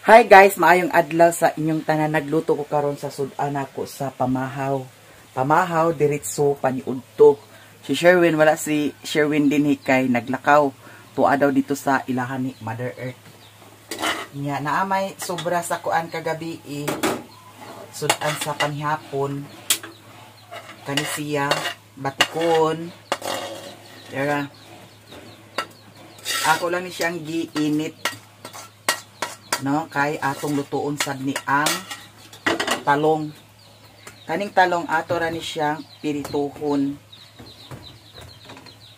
Hi guys, maayong adlaw sa inyong tanan. Nagluto ko karon sa sudan ako sa pamahaw. Pamahaw diretso paniudto. Si Sherwin, wala si Sherwin din hikay naglakaw. Tuwa daw dito sa ilahan ni Mother Earth. Nya naamay sobra sa kuan kagabi sudan sa panihapon. Kani siya batikon. Yara. Ako lang ni siyang giinit. No, kay atong lutuon sad ni ang talong. Kaning talong ato ra ni siyang pirituhon.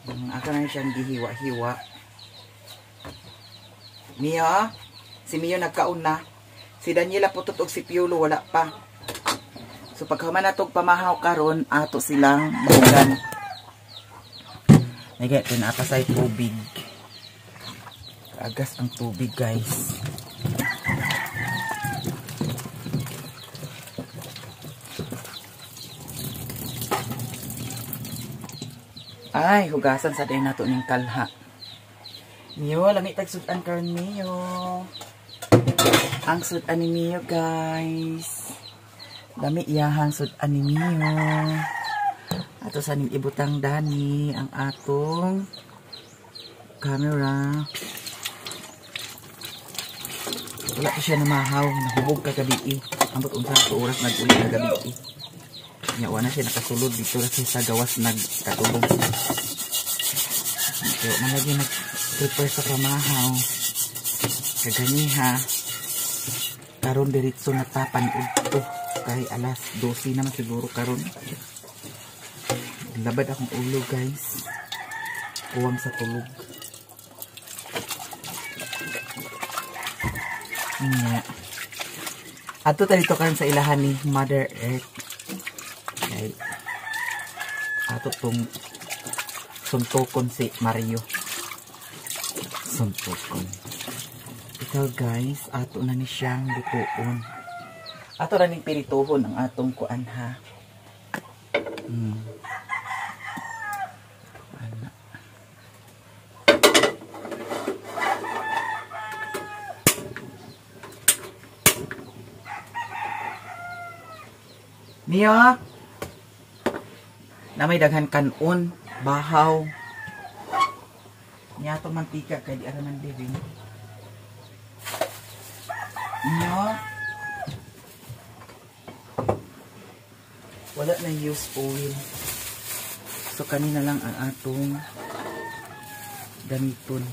Ako na ni siyang gihiwa-hiwa. Mio, si Mio nagkauna. Si Daniela putot og si Piolo wala pa. So pagkaman natog pamahaw karon ato silang bugan. Nagay pinapasay tubig. Agas ang tubig, guys. Ay, hugasan sa day nato ning kalha. Mio, lami tag sudan karon Mio. Ang sudan ni Mio, guys. Lami iyahang sudan ni Mio. Ato sa ning ibutang dani ang atong camera. Wala ko siya namahaw, nahubog kagabi. Ambot unsa ka oras nag-uli kagabi. Nya wala siya nakasulod dito ra sa gawas nagkatulog. So, malagi nag-prepare sa pamahaw. Kaganiha. Karon diretso na tapan udto kay alas 12 naman siguro karon. Labad akong ulo, guys. Kuwang sa tulog. Nya. Ato tayo dito karon sa ilahan ni Mother Earth. Okay. Ato tong suntokon si Mario. Suntokon. Ito guys, ato na ni siyang lutuon. Ato ra ning pirituhon ang atong kuan ha. Mio, na may daghan kanon, bahaw. Niya to mantika kay di ara man living. Mio, wala na use oil. So kanina lang ang atong gamiton.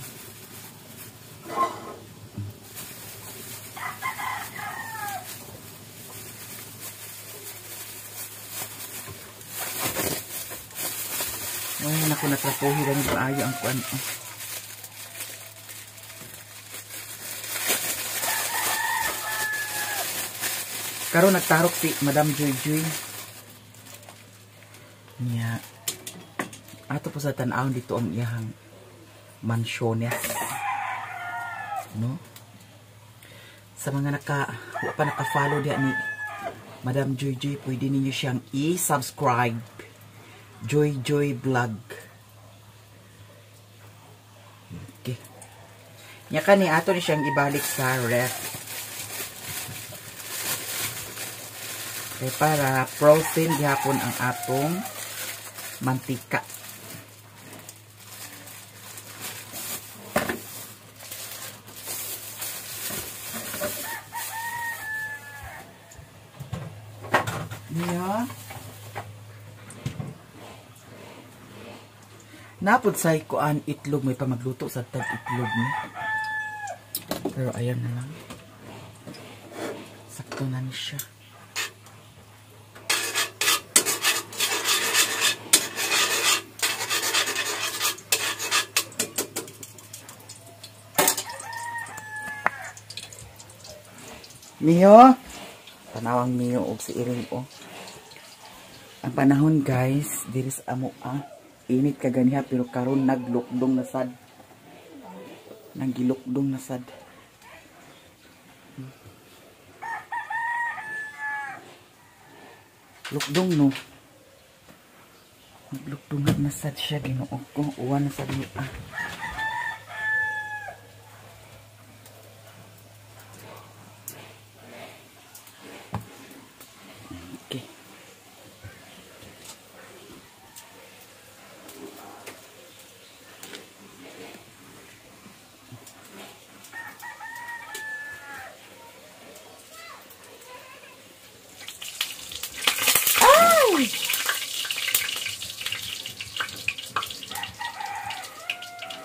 Ngayon ako natrapohi lang yung paayo ang kuan. Karon nagtarok si Madam Joy Joy. Niya. Ato po sa tanawon dito ang iyahang mansyones. No? Sa mga wala pa naka-follow diya ni Madam Joy Joy, pwede ninyo siyang i-subscribe. Joy Joy Vlog. Okay. Nya kani ato ni siyang ibalik sa ref. Okay, para frozen gihapon ang atong mantika. Yeah. Napod sa kuan itlog, may pamagluto sa tag itlog ni. Pero ayan na lang. Sakto na ni siya. Mio, tanawang Mio og si Iring o. Ang panahon guys, diri sa amo init kaganiha pero karon naglukdong na sad. Nagilukdong na sad. Lukdong no. Naglukdong na sad siya Ginoo ko. Uwan na sad ni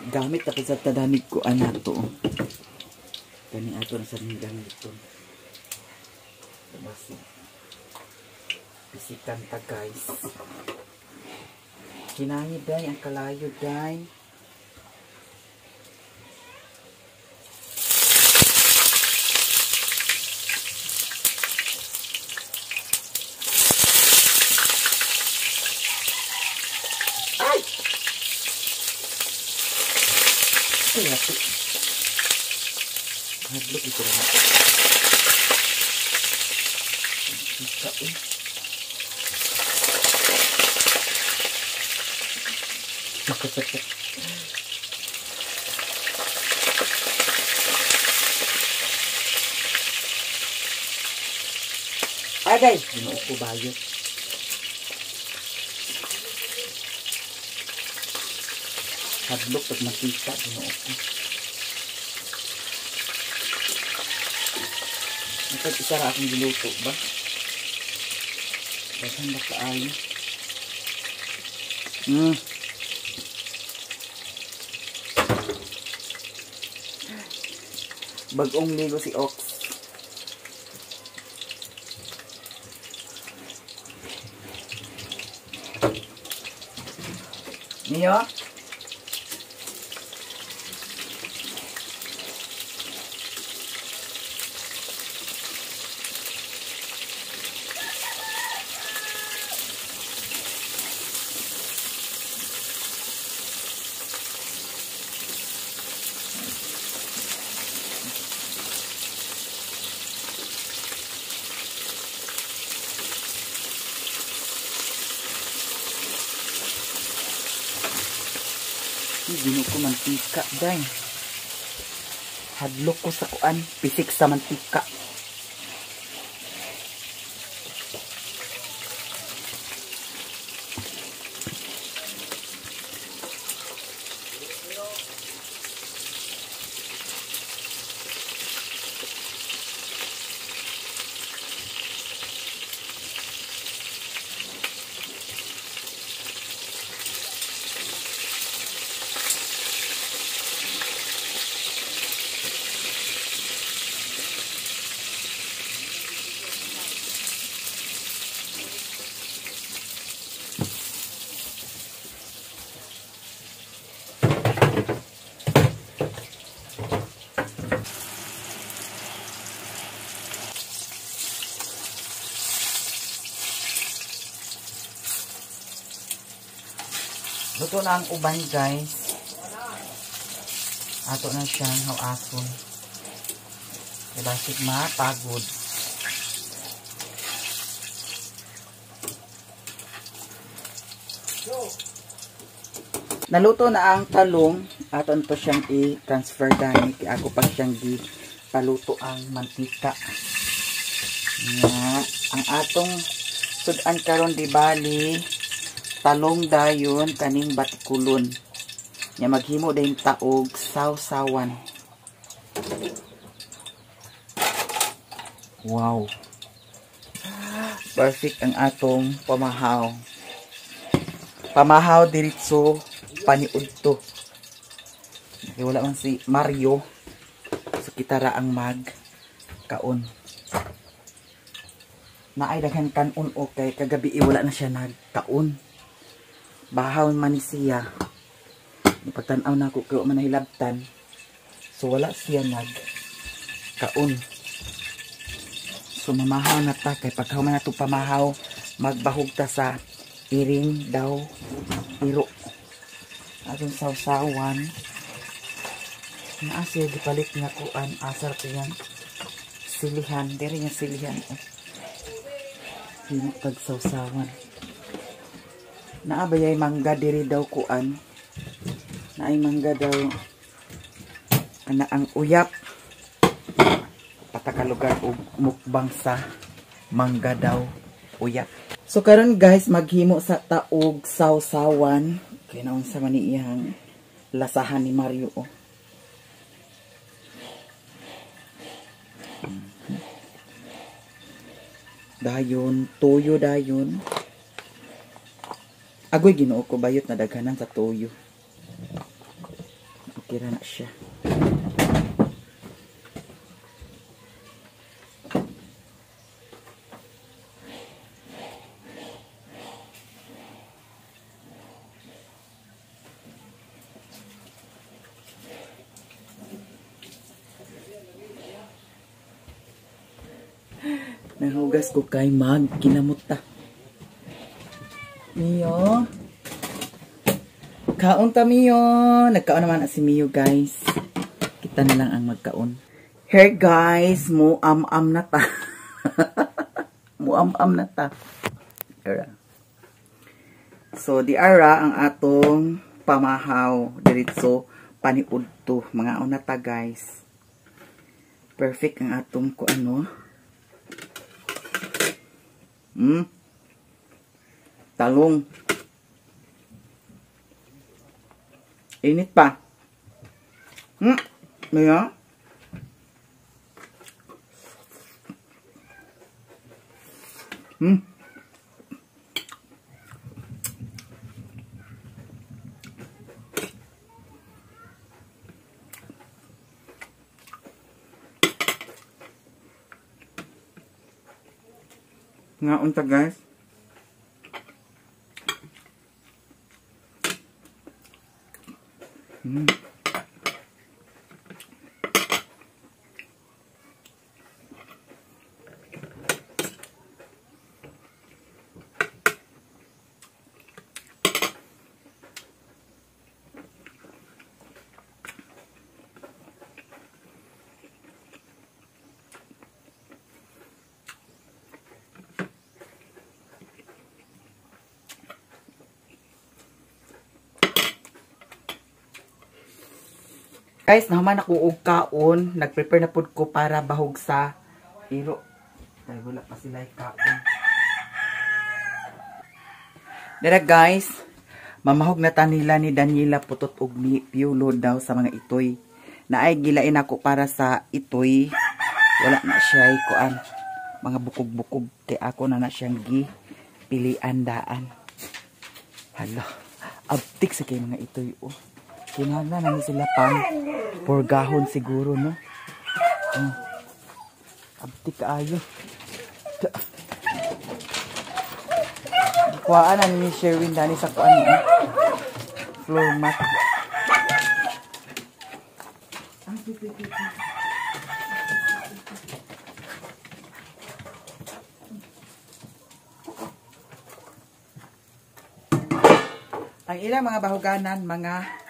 Gamit ako sa tadanig ko to. Kani ato na sa gamit ito. Basi. Bisikan ta guys. Kinahi day ang kalayo day. Ay! Kaya ito. Hadlok ito na. Isa eh. Agay! Ginoo ko bayot. Hadlok at makita. Ginoo ko. Isa ra akong giluto ba? Dagan ba kaayo? Bagong ligo si Ox. Niyo? Gino ko mantika day. Hadlok ko sa kuan, pisik sa mantika. Luto na ang uban guys. Ato na siyang hawason. Basig mapagod. Naluto na ang talong. Ato na to siyang i-transfer dahil ako pa siyang paluto ang mantika. Ang atong sudan karon di bali talong dayon kaning batikulon. Nya maghimo dayon taog sawsawan. Wow. Perfect ang atong pamahaw. Pamahaw diretso paniudto. Wala man si Mario. So kita ra ang mag kaon. Naay daghan kanon okay kagabi wala na siya nagkaon. Bahaw man ni siya. Ipagtanaw na ako kaya man nahilabtan. So wala siya nagkaon. So mamahaw na ta kay pagkaw man nato pamahaw magbahog ta sa iring daw iro. Atong sawsawan. Naa siya gipalit nga kuan asar kayang silihan. Diri nga silihan. Hino tag sawsawan. Naabayay mangga diri daw kuan. Naay mangga daw ana ang uyap. Patakalugar og mukbang sa mangga daw uyap. So karon guys maghimo sa taog sawsawan. Kaya naon sa maniyang lasahan ni Mario oh. Dayon, toyo dayon. Agoy ginoo ko bayot na daghanan sa toyo. Okay ra na siya. Nahugas ko kay mag kinamot ta. Mio. Kaon ta Mio. Nagkaon naman si Mio guys. Kita na lang ang magkaon. Here guys, muam-am na ta. Muam-am na ta. So di ara ang atong pamahaw diretso paniudto. Mga una ta guys. Perfect ang atong ko ano. Talong. Init pa. Maya. Nga unta guys. Guys, naman ako og kaon. Nag-prepare na pud ko para bahog sa iro. Ay, wala pa sila kaon. Dara guys, mamahog na ta nila ni Daniela putot og ni Piolo daw sa mga itoy. Naay gilain ako para sa itoy. Wala na siya kuan. Mga bukog-bukog. Kaya ako na siyang pilian daan. Hala, abtik sa kay mga itoy oh. Kinahanglan na sila pang porgahon siguro, no? Abtik kaayo. Kuhaan na ni Sherwin dani sa kuan ni floor mat. Ang ilang mga bahuganan, mga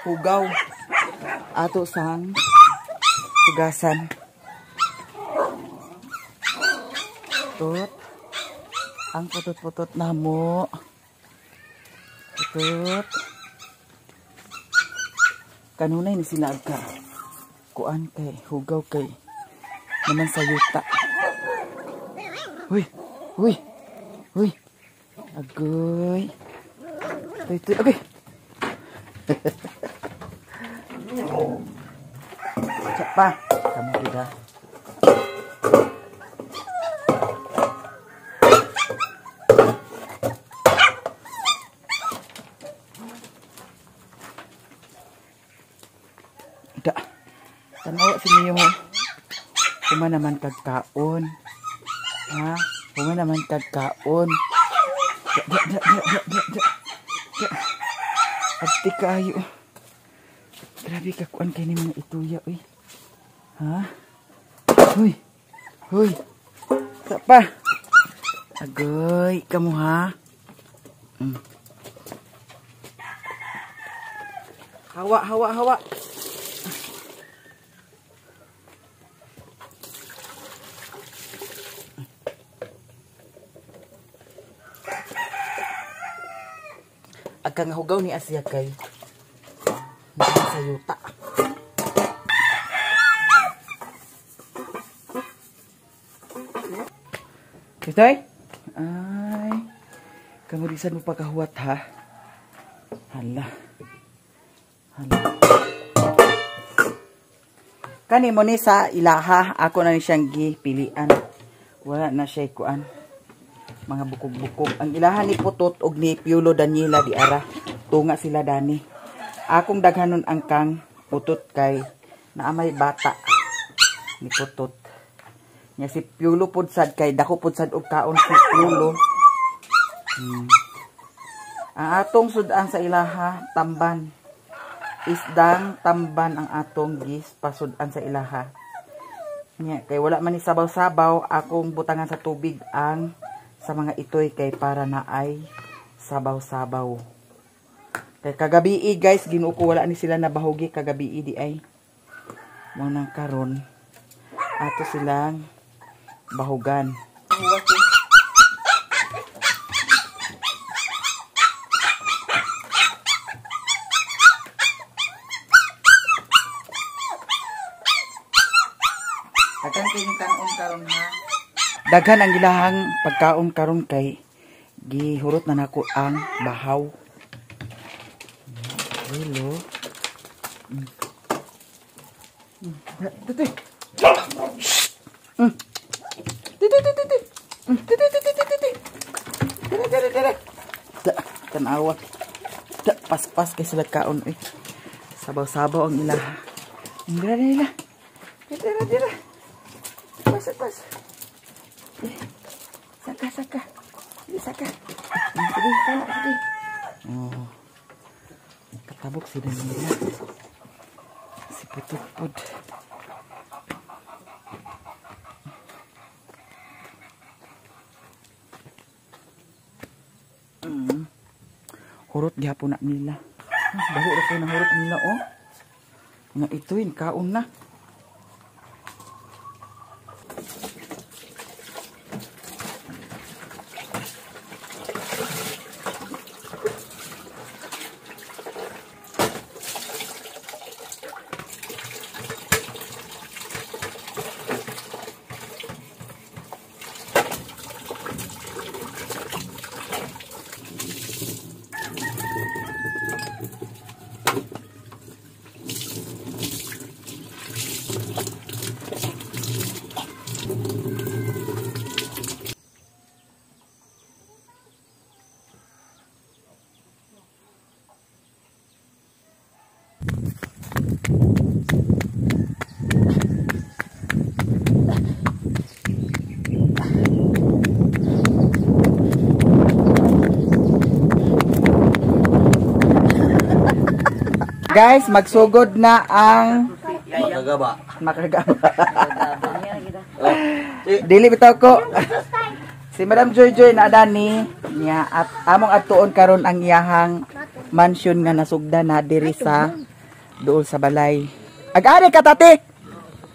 hugaw ato sang hugasan. Putut. Ang putut-putut na mo. Putut. Kanunay ni sila ka. Kuan kay hugaw kay naman sa yuta. Uy. Uy. Uy. Agoy. Ito. Okay. Siapa? Kamu tidak. Tidak. Tanawa si Mio. Kuma naman kagkaon. Ha? Kuma naman kagkaon. Abti kayo. Grabe ka kuan kay ni mga ituya uy. Ha? Hoy. Hoy. Sapa? Agoy, kamu ha? Hawa. Agkang hugaw ni Asya kay sa yuta. Kitoy? Ay. Kamurisan mo pagkahuwat ha. Hala. Kani mo ni sa ilaha. Ako na ni siyang gipilian. Wala na siya kuan. Mga bukog-bukog. Ang ilaha ni Putot og ni Piolo Daniela di ara. Tunga sila dani. Akong daghanon ang kang utot kay naamay bata ni putot. Nya si Piolo pud sad kay dako pud sad og kaon si Piolo. Ang atong sudan sa ilaha tamban. Isdang tamban ang atong gis pasudan sa ilaha. Nya kay wala man ni sabaw-sabaw, akong butangan sa tubig ang sa mga itoy kay para na ay sabaw-sabaw. Kay kagabi guys, ginuo ko wala ni sila nabahugi kagabi di ay. Mo nang karon ato silang bahugan. Akan kini kanon karon ha. Daghan ang ilahang pagkaon karon kay gihurot na nako ang bahaw. Hello. Titi. Tanawa. Pas-pas kay sila kaon eh. Sabaw-sabaw ang ilaha. Dira. Dira. Pas. Saka. Saka. Sige. Oh. Katabok si Danila. Si Putupud. Hurot gihapon na nila. Bago ra ko na hurot nila oh. Nga ito'y kaon na. Guys, magsugod na ang makagaba. Dili bitaw ko. Si Madam Joy na adani niya at among adtuon karon ang iyahang mansion nga nasugdan na diri sa dool sa balay. Ag-ari ka tati.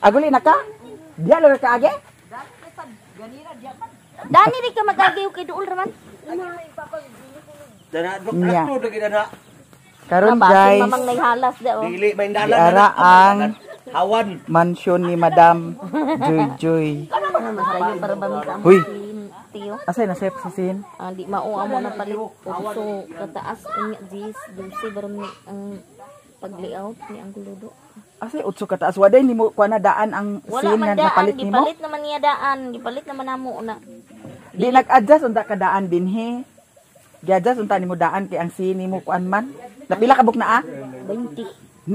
Aguli na ka? Diya lang ka age? Dani rin ka mag-agiw kay dool raman. Niya. Karon guys, mamang naihalas daw. Dili may dalan diara ang hawan. mansion ni Madam Joy. Masayo para bami sa Huy. tiyo. Asay na sep sa sin? Di mao amo na palit. So kataas unya jis dulce baron ni ang pag-layout ni ang guludo. Asay utso ka taas waday nimo kuan na daan ang Wala sin man nga daan, napalit nimo. gipalit naman niya daan, gipalit naman namo na. Di nag-adjust unta ka daan dinhi. Gi-adjust unta nimo daan kay ang sin nimo kuan man. Napila ka buk na 20.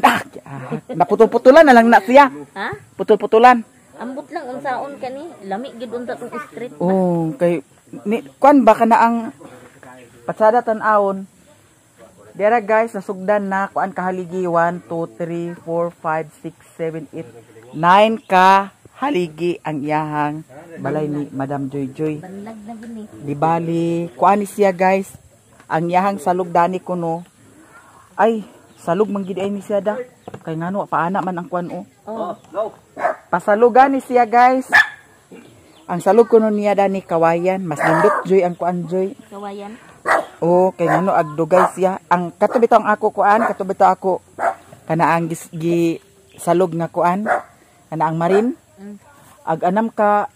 Naputol-putulan na lang na siya. Ha? Putol-putulan. Ambot lang unsaon kani, lami gid unta tong street. Oh, kay ni kuan ba kana ang patsada tan-awon. Dera guys, nasugdan na kuan kahaligi 1 2 3 4 5 6 7 8 9 ka haligi ang iyahang balay ni Madam Joy. Banlag na gini. Di bali, kuan ni siya guys. Ang iyahang salug dani kuno. Ay, salug man gid ay ni siya da. Kay ngano paana man ang kuan o. Oh. Pasalugan ni siya guys. Ang salug kuno niya dani kawayan, mas nindot Joy ang kuan Joy. Kawayan. Oh, kay ngano agdugay siya. Ang katubitaw ang ako kuan, katubitaw ako kana ang gi salug nga kuan, kana ang marin. Ag anam ka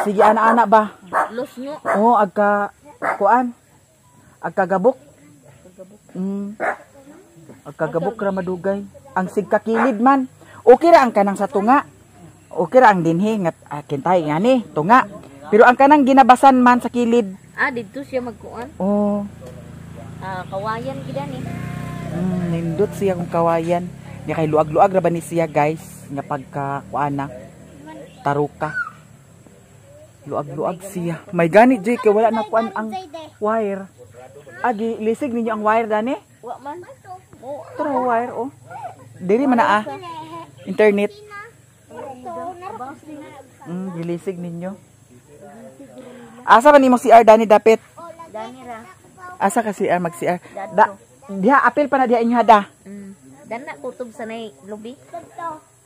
sige ana-ana ba? Los nyo. Oh, agka kuan. Agkagabok. Agkagabok ra madugay. Ang sigkakilid man. Okay ra ang kanang sa tunga. Okay ra ang dinhi nga kintay ngani, tunga. Pero ang kanang ginabasan man sa kilid. Dito siya magkuan. Oh, Kawayan gid ani. Nindot siya kung kawayan. Nga kay luag-luag ra ba ni siya guys. Nga pagka kuana taruka. Luag-luag siya. May ganit Jay kay wala na kuan ang wire. Agi lisig ninyo ang wire dani? Wa man. Tara wire oh. Diri man na internet. Gilisig ninyo. Asa ba nimo CR dani dapit? Dani ra. Asa ka CR mag CR? Diha apil pa na diha inyo hada. Dana kutob sa nay lobby.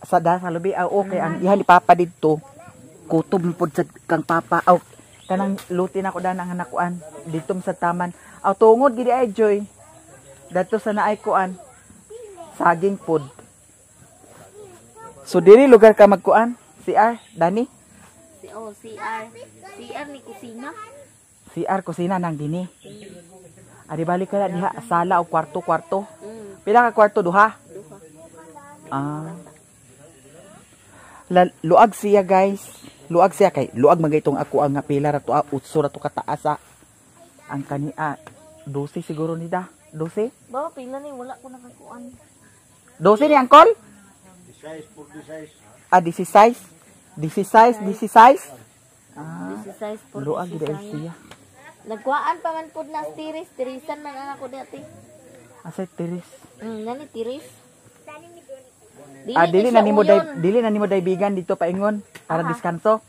Sa lobby okay ang diha ni papa didto. Kutob pud sa kang papa. Kanang lutin ako danang hanakuan dito sa taman. Tungod gidi ay Joy. Dadto sa naay kuan. Saging pud. So diri lugar ka magkuan? CR Dani? CR ni kusina. CR kusina nang dini. Adi balik ka na diha sala o kwarto. Pila ka kwarto duha? Luag siya guys. Luag siya kay luag magaytong ako ang pila ra to utso ra to kataasa. Ang kania 12 siguro ni da. 12? Ba pila ni wala ko nakakuan. 12 ni angkol? 16. 16. 16. Luag gid siya. Nagkuan pa man pud na tiris, tirisan man ang ako dati. Asa tiris? Nani tiris? Dili na nimo daybigan dito paingon para diskanso.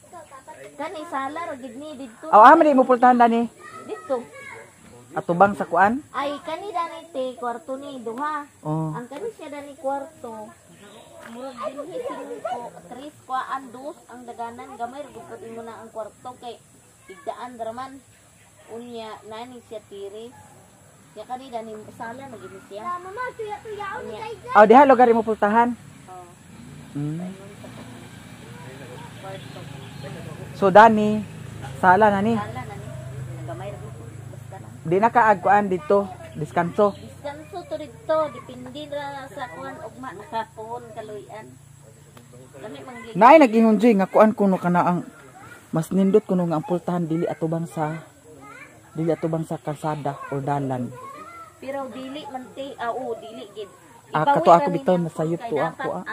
Kani sala ra gid ni didto. Man mo pultahan dani. Dito. Atubang sa kuan? Ay kani dani te kwarto ni duha. Ang kani siya dani kwarto. Murag dinhi ko tris kuan dos ang daganan gamay ra gud mo na ang kwarto kay igdaan draman. Unya nani siya tiris. Ya kani dani sala na gid siya. Mama tuya. Diha lugar mo pultahan. So Dani, sala na ni. Gamay ra gud basta lang. Di na kaagkuan dito, diskanso. Diskanso to dito, depende ra sa kuan ugma nakapon kaluyan. Kami manggig. Naay nag-ingon Joy nga kuan kuno kana ang mas nindot kuno nga ang pultahan dili atubang sa kalsada o dalan. Pero dili man te, dili gid. Kato ako bitaw nasayop to ako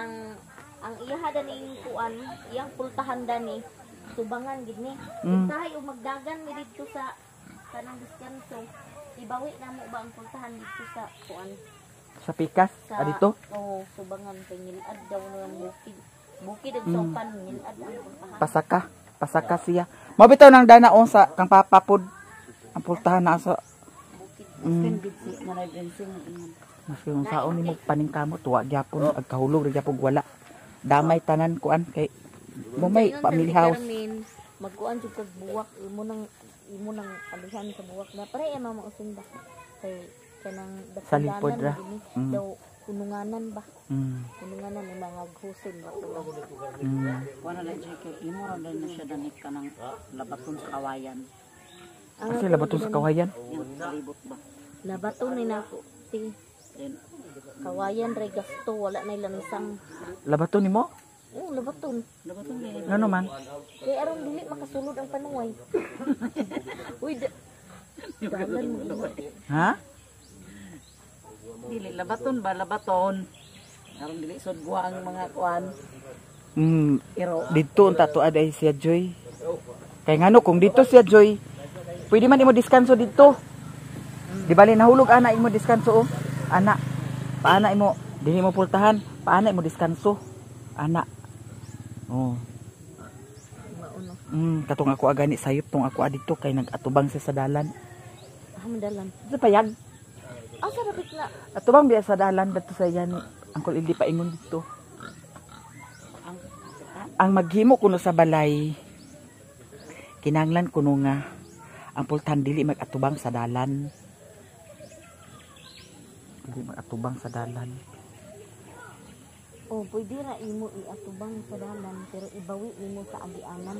Ang iyaha daning kuan, iyang pultahan dani subangan gid ni. Tayo magdagan mi dito sa kanang diskanso. Ibawi na mo ba ang pultahan dito sa kuan? Sa pikas adito? Subangan kay ngilad daw ng bukid. Bukid ang sopan ngilad ang pultahan. Pasaka siya. Mabitaw nang dana sa kang papapod ang pultahan na sa bukid. Mas yung saon ni mo paningkamot tuwa gyapon agkahulog ra gyapon wala. Damay tanan kuan kay mo may family house. Magkuan jud kag buwak imo nang alihan sa buwak na pare mama usunda kay kanang salipod ra daw kununganan ba kununganan ng mga gusin ba wala lang kay imo ra na siya danit kanang labaton sa kawayan. Kasi labaton sa kawayan Salibot ba labaton ni nako ti kawayan ray gasto wala na lansang labaton nimo? Labaton ni Ano man? kay aron dili makasulod ang panuway. Uy dalan mo. Ha? Dili labaton ba labaton. Aron dili sud buwa ang mga kuan. Pero dito unta to aday siya Joy. Kay ngano kung dito siya Joy, pwede man imo diskanso dito. Di bali nahulog ana imo diskanso Ana. Paana imo dinhi mo pultahan, paana imo diskanso. Ana. Katong ako agani sayop tong ako adito kay nagatubang siya sa dalan. Dalan. Sa payag. Asa rapit na? Atubang biya sa dalan dito sa yan. Angkol hindi pa ingon dito. Ang maghimo kuno sa balay. Kinanglan kuno nga ang pultahan dili magatubang sa dalan. Dili magatubang sa dalan. Pwede ra imo iatubang sa dalan pero ibawi nimo sa agianan.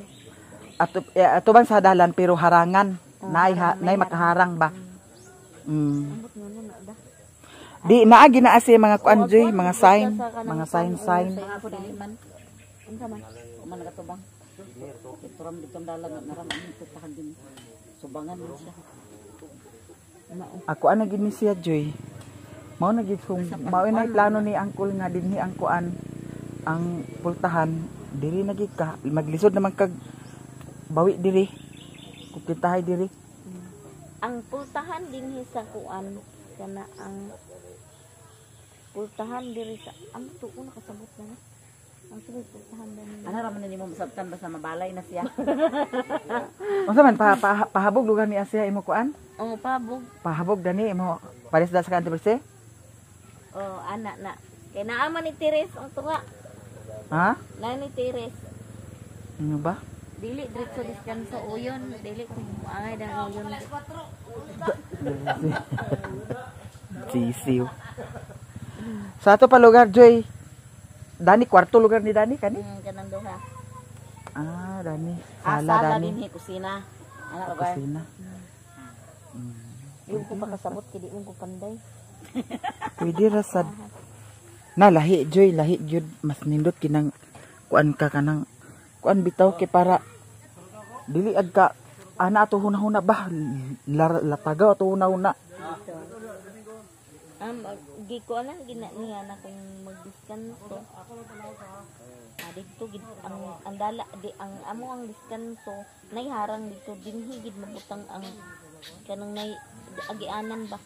Atubang sa dalan pero harangan. Nay makaharang ba? Ambot nga na da. Di naagi na asi mga kuan Joy, mga sign. Ako dili man. Unsa man? Man nagatubang. Ito ram ditong dalan naram ang pultahan din. Subangan mo siya. Ako ana gid ni siya Joy. Mao nagisung mao na plano ni Uncle nga dinhi ang kuan ang pultahan diri nagika maglisod naman kag bawi diri kukitahay diri. Ang pultahan dinhi sa kuan kana ang pultahan diri sa ang tuo nakasabot na. Ang sunod pultahan dinhi. Ano ra man nimo masabtan basta mabalay na siya. Unsa man pahabog lugar ni Asia imo kuan? Oh, pabog. Pahabog dani imo pares da sa kanto berse? Oh, anak na. Kay naa man ni Tires ang tunga. Ha? Na ni Tires. Ano ba? Dili diretso diskanso uyon, dili ko angay dang uyon. Sisiw. Sa ato pa lugar Joy. Dani kwarto lugar ni Dani kani? Kanang duha. Ah, Dani. Sala Dani. din kusina. Ana lugar. Kusina. Yung ko pa kasabot kay di mo ko panday. Pwede ra sad. Na lahi Joy, lahi gyud mas nindot kinang kuan ka kanang kuan bitaw kay para dili agka ana ato hunahuna ba latagaw ato hunahuna. Giko na gina niya na kung magdiskanso. Dito gid ang dala di ang amo ang diskanso nay harang dito dinhi gid mabutang ang kanang nay agianan ba.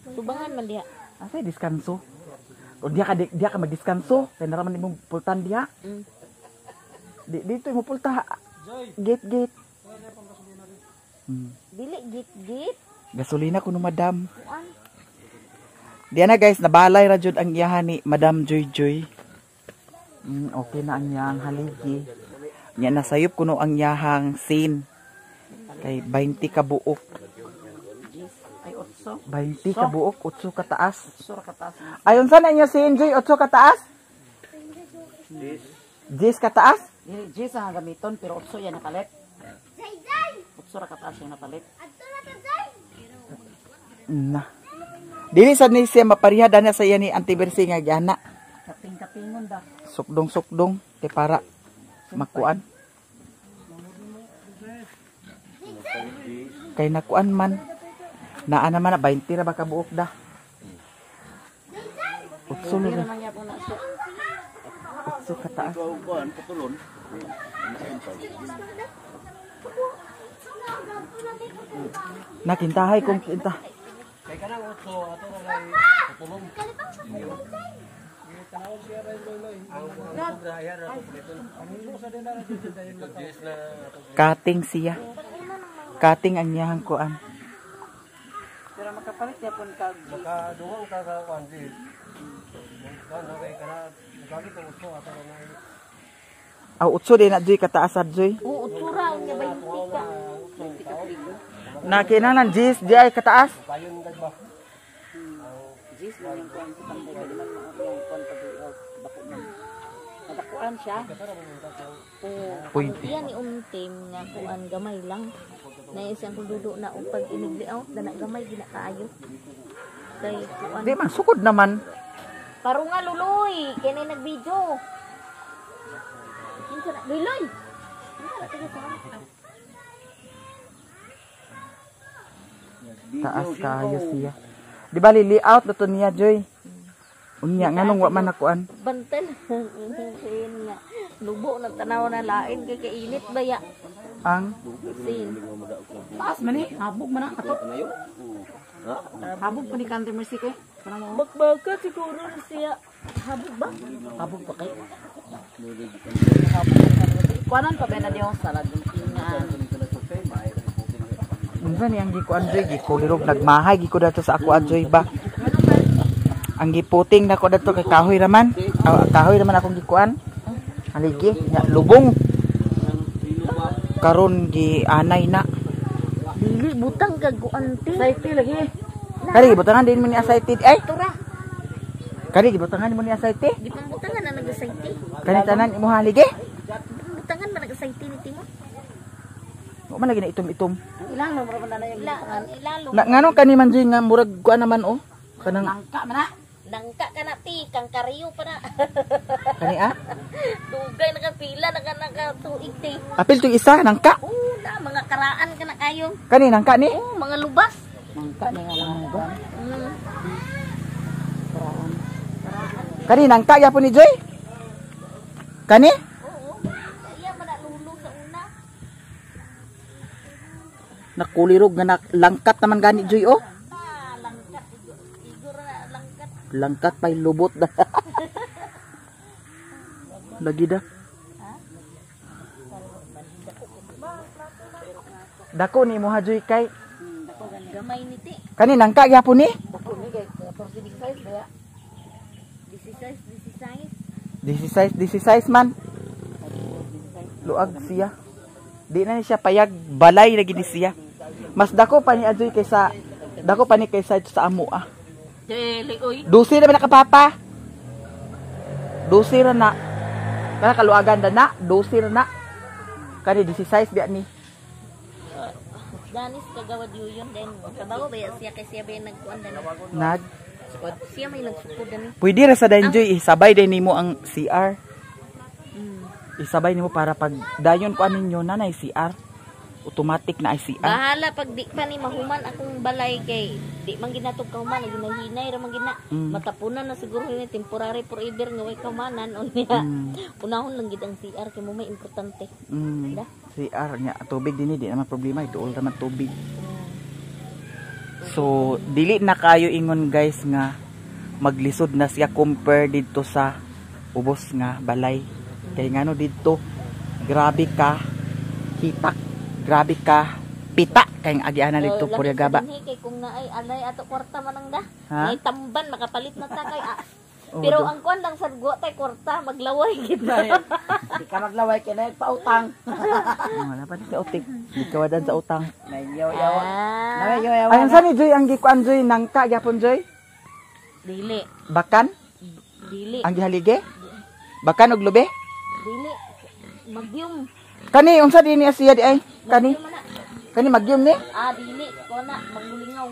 Tubangan man diha. Asa diskanso? O diya ka magdiskanso, kay naraman imong pultan diha. Dito mo pulta gate. Dili git. Gasolina kuno madam. Kuan. Diyan na guys, nabalay ra jud ang iyahan ni Madam Joy. Okay na ang iyang haligi. Nya nasayop kuno ang iyahang scene. Kay 20 ka buok. Ay 8. 20 ka buok, 8 ka taas. Sura ka taas. Ayon sa na inyo scene Joy, 8 ka taas? 10 ka taas? Dili Jis ang gamiton pero 8 yan napalit. 8 ra ka taas yung napalit. Na. Dili sad ni siya maparihada na sa iya ni Antibersi nga gyana. Kaping-kapingon ba? Sukdong kay para makuan. Kay nakuan man. Naa naman na 20 ra ba ka buok da. Utso Dili na. man niya po na siya. Utso ka taas. Nakintahay kung kinta. Kating siya. Kating ang niyang kuan. Pero makapalit niya po kag Makaduhang ka sa kundi. Ano kay kana bakit ang uso ato na Aw utso din na Joy kataasad Joy. Oo, utura unya 20 ka. Nakinanan Jis di ay kataas. payon gad ba? Jis man yung kuan sa panday kay man yung kuan pag bako man. Nadakuan siya. Pwede. Yan ni umtim nga kuan gamay lang. Na isang kududo na upag inigliaw dana gamay gina kaayo. Kay kuan. Di man sukod naman. Paro nga luloy, kini nag-video. Kinsa na luloy. Taas kaayo siya. Di ba layout na to niya Joy? Unya nganong wa man nakuan. Banten. Sin nga. Lubo ng tanaw na lain kay kainit ba ya? Ang Sin. Taas man eh, habog man ang katot. Habog pa ni Country Mercy ko. Bakbaka siguro na siya. Habog ba? Habog pa kay. Kuanan pa ba na diyo salad ng tingan. unsa ni ang gikuan Joy gikulirog nagmahay giko dato sa ako Joy ba. Ang giputing nako dato kay kahoy raman. Kahoy raman akong gikuan. Haligi, nya lubong. Karon gi anay na. Dili butang kag kuanti. Safety lagi. Kari gibutangan din mo ni asaytid ay. Tura. Kari gibutangan mo ni asaytid. Di pang butangan na nag-asayte. Kani tanan imo haligi. Butangan ba nag-asayte ni Timo? Wa man lagi na itom-itom. Ilang mo ra na yung Ilalo. Ngano kani man Joy nga murag kuan naman oh. Kanang langka man na. Nangka ka na ti, kang kariyo pa na. kani Dugay nakapila nakatuig ti. Apil to isa nangka. Na mga karaan ka na kayo. Kani nangka ni. Mga lubas. Langka ni nga lang ba. Kani nangka gyapon ni Joy? Kani? Oo. Iya man na lulo sa una. Nakulirog nga langkat naman gani Joy oh. Langkat. Igor na langkat. Langkat pay lubot na. Lagi da. Dako ni mo ha Joy kay Gamay niti. kani nangka gyapon ni? Dako ni kay 14 big size kaya. 16 man. Luag siya. Di na ni siya payag balay lagi ni siya. Mas dako pa ni Adjoy kaysa sa amo ah. Dili oy. 12 na ba nakapapa? 12 ra na. Kana kaluagan na 12 ra na. Kani 16 biya ni. Danis kagawad yun then kabago ba siya kay siya ba yung nagkuan dani. Nag Siya may nagsukod dani. pwede ra sa Danjoy isabay din nimo ang CR. Isabay nimo para pag dayon ko aninyo nanay CR. Automatic na ay CR. Bahala pag di pa ni mahuman akong balay kay di man ginatog kauman ginahinay ra man gina. Matapunan na siguro ni temporary forever nga way kaumanan unya. Unahon lang gid ang CR kay mo may importante. Da? CR nya tubig dinhi di naman problema iduol naman tubig. So dili na kayo ingon guys nga maglisod na siya compare dito sa ubos nga balay. Kay ngano dito grabe ka hitak, grabe ka pita kay ang agiana dito Puryagaba. Kay kung naay alay ato kwarta man ang da. Ha? Ay tamban makapalit na ta kay Oh, pero ang kuan lang sa go tay kwarta maglaway gid na. Di ka maglaway kay na pautang. wala pa ni sa utik. Di ka wadan sa utang. Nayaw-yawa. Ah, Nayaw-yawa. Ayun sa ni Joy ang gikuan Joy nangka gyapon Joy. dili. Bakan Dili. ang gihalige. Bakan og lube. Dili. Magyum. Kani unsa dinhi siya di ay? Kani Magyum na. kani magyum ni? Ah, dili ko na magmulingaw.